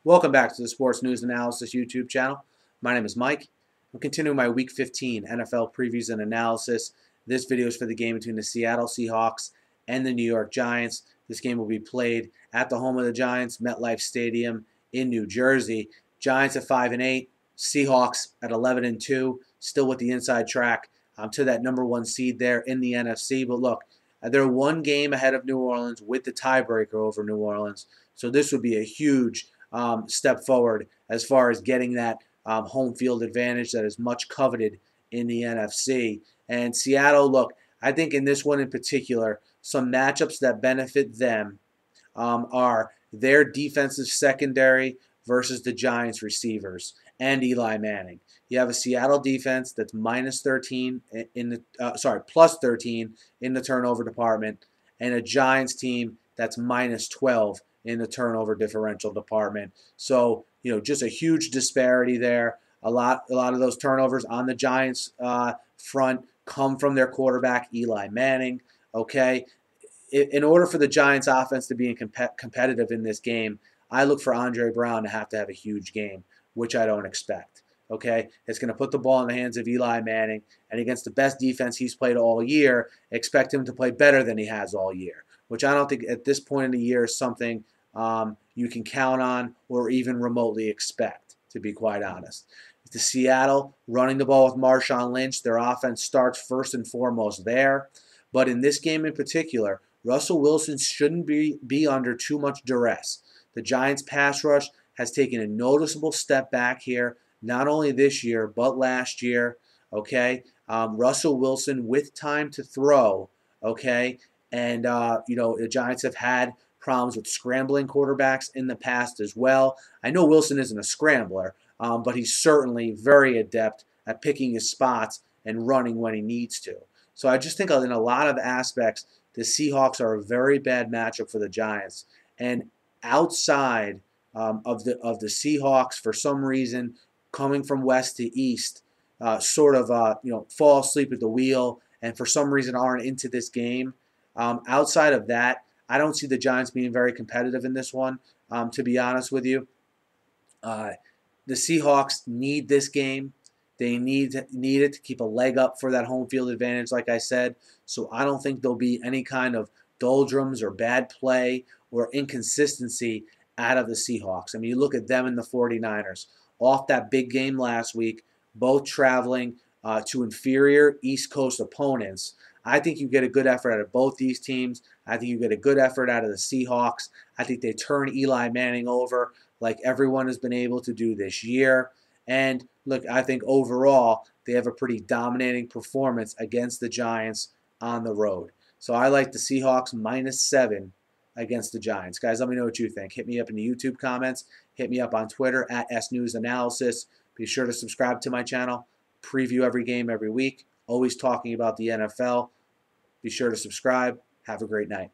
Welcome back to the Sports News Analysis YouTube channel. My name is Mike. I'm continuing my Week 15 NFL previews and analysis. This video is for the game between the Seattle Seahawks and the New York Giants. This game will be played at the home of the Giants, MetLife Stadium in New Jersey. Giants at 5-8, Seahawks at 11-2, still with the inside track to that #1 seed there in the NFC. But look, they're one game ahead of New Orleans with the tiebreaker over New Orleans. So this would be a huge step forward as far as getting that home field advantage that is much coveted in the NFC. And Seattle, look, I think in this one in particular, some matchups that benefit them are their defensive secondary versus the Giants receivers and Eli Manning. You have a Seattle defense that's plus 13 in the turnover department, and a Giants team that's minus 12 in the turnover differential department. So, just a huge disparity there. A lot of those turnovers on the Giants front come from their quarterback, Eli Manning. Okay, in order for the Giants offense to be competitive in this game, I look for Andre Brown to have a huge game, which I don't expect. Okay, it's going to put the ball in the hands of Eli Manning, and against the best defense he's played all year, expect him to play better than he has all year, which I don't think at this point in the year is something you can count on or even remotely expect, to be quite honest. The Seattle running the ball with Marshawn Lynch, their offense starts first and foremost there. But in this game in particular, Russell Wilson shouldn't be under too much duress. The Giants' pass rush has taken a noticeable step back here, not only this year, but last year. Okay, Russell Wilson with time to throw. Okay, and the Giants have had problems with scrambling quarterbacks in the past as well. I know Wilson isn't a scrambler, but he's certainly very adept at picking his spots and running when he needs to. So I just think in a lot of aspects, the Seahawks are a very bad matchup for the Giants. And outside of the Seahawks, for some reason, coming from west to east, fall asleep at the wheel, and for some reason aren't into this game. Outside of that, I don't see the Giants being very competitive in this one, to be honest with you. The Seahawks need this game. They need it to keep a leg up for that home field advantage, like I said. So I don't think there'll be any kind of doldrums or bad play or inconsistency out of the Seahawks. I mean, you look at them and the 49ers. Off that big game last week, both traveling to inferior East Coast opponents. I think you get a good effort out of both these teams. I think you get a good effort out of the Seahawks. I think they turn Eli Manning over like everyone has been able to do this year. And look, I think overall they have a pretty dominating performance against the Giants on the road. So I like the Seahawks -7 against the Giants. Guys, let me know what you think. Hit me up in the YouTube comments. Hit me up on Twitter at @SNewsAnalysis. Be sure to subscribe to my channel. Preview every game every week. Always talking about the NFL. Be sure to subscribe. Have a great night.